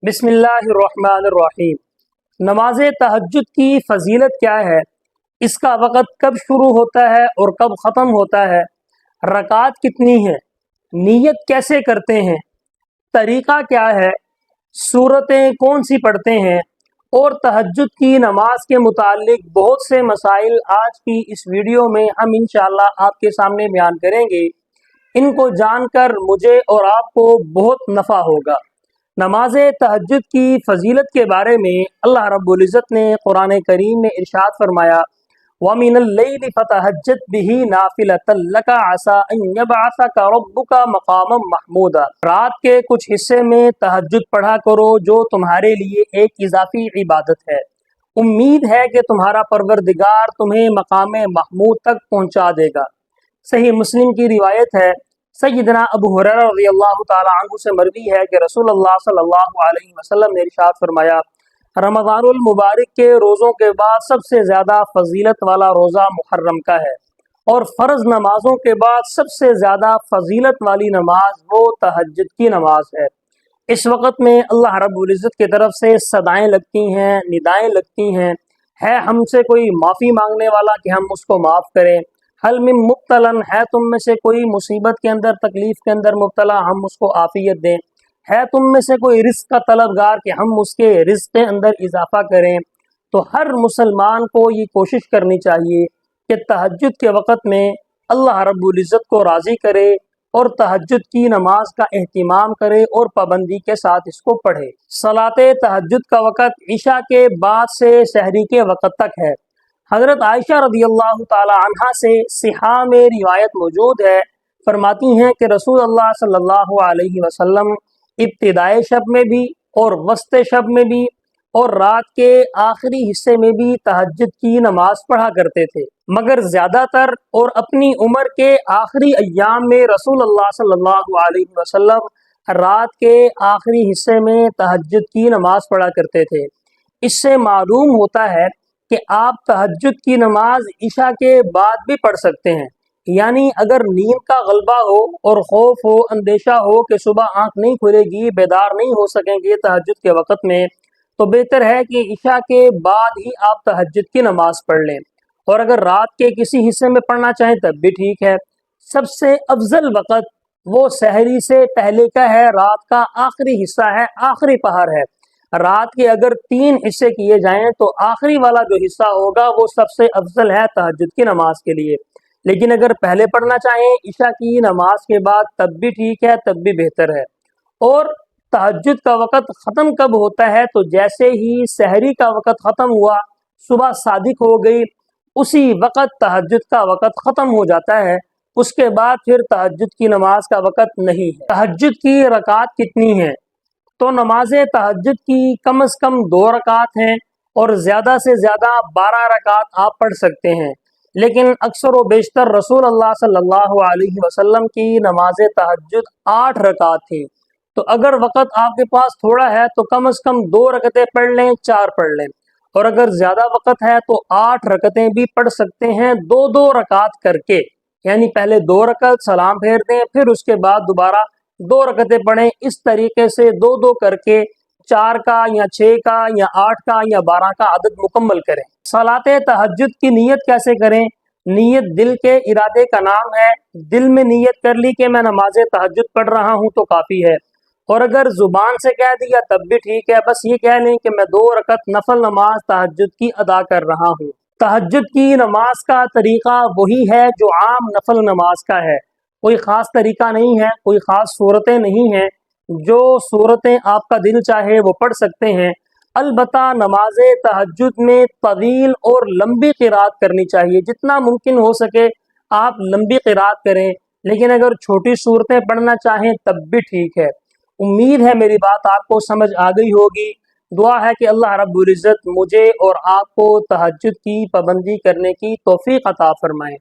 بسم اللہ الرحمن الرحیم۔ نماز تہجد کی فضیلت کیا ہے؟ اس کا وقت کب شروع ہوتا ہے اور کب ختم ہوتا ہے؟ رکعت کتنی ہے؟ نیت کیسے کرتے ہیں؟ طریقہ کیا ہے؟ سورتیں کون سی پڑھتے ہیں؟ اور تہجد کی نماز کے متعلق بہت سے مسائل آج کی اس ویڈیو میں ہم انشاءاللہ آپ کے سامنے بیان کریں گے۔ ان کو جان کر مجھے اور آپ کو بہت نفع ہوگا۔ نماز تہجد کی فضیلت کے بارے میں اللہ رب العزت نے قرآن کریم میں ارشاد فرمایا، وَمِنَ اللَّيْلِ فَتَہَجَّدْ بِهِ نَافِلَةً لَكَ عَسَىٰ أَن يَبْعَثَكَ رَبُّكَ مَقَامًا مَحْمُودًا۔ رات کے کچھ حصے میں تہجد پڑھا کرو جو تمہارے لیے ایک اضافی عبادت ہے، امید ہے کہ تمہارا پروردگار تمہیں مقام محمود تک پہنچا دے گا۔ صحیح مسلم کی روایت ہے، سیدنا ابو ہریرہ رضی اللہ تعالی عنہ سے مروی ہے کہ رسول اللہ صلی اللہ علیہ وسلم نے ارشاد فرمایا، رمضان المبارک کے روزوں کے بعد سب سے زیادہ فضیلت والا روزہ محرم کا ہے، اور فرض نمازوں کے بعد سب سے زیادہ فضیلت والی نماز وہ تہجد کی نماز ہے۔ اس وقت میں اللہ رب العزت کی طرف سے صدائیں لگتی ہیں، ندائیں لگتی ہیں، ہے ہم سے کوئی معافی مانگنے والا کہ ہم اس کو معاف کریں، حل من مبتلن، ہے تم میں سے کوئی مصیبت کے اندر تکلیف کے اندر مبتلا، ہم اس کو عافیت دیں، ہے تم میں سے کوئی رزق کا طلبگار کہ ہم اس کے رزق کے اندر اضافہ کریں۔ تو ہر مسلمان کو یہ کوشش کرنی چاہیے کہ تہجد کے وقت میں اللہ رب العزت کو راضی کرے اور تہجد کی نماز کا اہتمام کرے اور پابندی کے ساتھ اس کو پڑھے۔ صلاۃ تہجد کا وقت عشاء کے بعد سے سحری کے وقت تک ہے۔ حضرت عائشہ رضی اللہ تعالی عنہا سے صحاح میں روایت موجود ہے، فرماتی ہیں کہ رسول اللہ صلی اللہ علیہ وسلم ابتدائے شب میں بھی اور وسط شب میں بھی اور رات کے آخری حصے میں بھی تہجد کی نماز پڑھا کرتے تھے، مگر زیادہ تر اور اپنی عمر کے آخری ایام میں رسول اللہ صلی اللہ علیہ وسلم رات کے آخری حصے میں تہجد کی نماز پڑھا کرتے تھے۔ اس سے معلوم ہوتا ہے کہ آپ تہجد کی نماز عشاء کے بعد بھی پڑھ سکتے ہیں، یعنی اگر نیند کا غلبہ ہو اور خوف ہو، اندیشہ ہو کہ صبح آنکھ نہیں کھلے گی، بیدار نہیں ہو سکیں گے تہجد کے وقت میں، تو بہتر ہے کہ عشاء کے بعد ہی آپ تہجد کی نماز پڑھ لیں، اور اگر رات کے کسی حصے میں پڑھنا چاہیں تب بھی ٹھیک ہے۔ سب سے افضل وقت وہ سحری سے پہلے کا ہے، رات کا آخری حصہ ہے، آخری پہر ہے۔ رات کے اگر 3 حصے کیے جائیں تو آخری والا جو حصہ ہوگا وہ سب سے افضل ہے تہجد کی نماز کے لیے، لیکن اگر پہلے پڑھنا چاہیں عشاء کی نماز کے بعد تب بھی ٹھیک ہے، تب بھی بہتر ہے۔ اور تہجد کا وقت ختم کب ہوتا ہے؟ تو جیسے ہی سحری کا وقت ختم ہوا، صبح صادق ہو گئی، اسی وقت تہجد کا وقت ختم ہو جاتا ہے، اس کے بعد پھر تہجد کی نماز کا وقت نہیں ہے۔ تہجد کی رکعت کتنی ہیں؟ تو نماز تہجد کی کم از کم 2 رکعت ہیں، اور زیادہ سے زیادہ 12 رکعت آپ پڑھ سکتے ہیں، لیکن اکثر و بیشتر رسول اللہ صلی اللہ علیہ وسلم کی نماز تہجد 8 رکعت تھی۔ تو اگر وقت آپ کے پاس تھوڑا ہے تو کم از کم 2 رکعتیں پڑھ لیں، 4 پڑھ لیں، اور اگر زیادہ وقت ہے تو 8 رکعتیں بھی پڑھ سکتے ہیں، 2 رکعت کر کے، یعنی پہلے 2 رکعت سلام پھیر دیں، پھر اس کے بعد دوبارہ 2 رکعتیں پڑھیں، اس طریقے سے 2 کر کے 4 کا یا 6 کا یا 8 کا یا 12 کا عدد مکمل کریں۔ صلاۃ تہجد کی نیت کیسے کریں؟ نیت دل کے ارادے کا نام ہے، دل میں نیت کر لی کہ میں نماز تہجد پڑھ رہا ہوں تو کافی ہے، اور اگر زبان سے کہہ دیا تب بھی ٹھیک ہے، بس یہ کہہ لیں کہ میں 2 رکعت نفل نماز تہجد کی ادا کر رہا ہوں۔ تہجد کی نماز کا طریقہ وہی ہے جو عام نفل نماز کا ہے، کوئی خاص طریقہ نہیں ہے، کوئی خاص صورتیں نہیں ہیں، جو صورتیں آپ کا دل چاہے وہ پڑھ سکتے ہیں۔ البتہ نماز تہجد میں طویل اور لمبی قرات کرنی چاہیے، جتنا ممکن ہو سکے آپ لمبی قرات کریں، لیکن اگر چھوٹی صورتیں پڑھنا چاہیں تب بھی ٹھیک ہے۔ امید ہے میری بات آپ کو سمجھ آ گئی ہوگی۔ دعا ہے کہ اللہ رب العزت مجھے اور آپ کو تہجد کی پابندی کرنے کی توفیق عطا فرمائے۔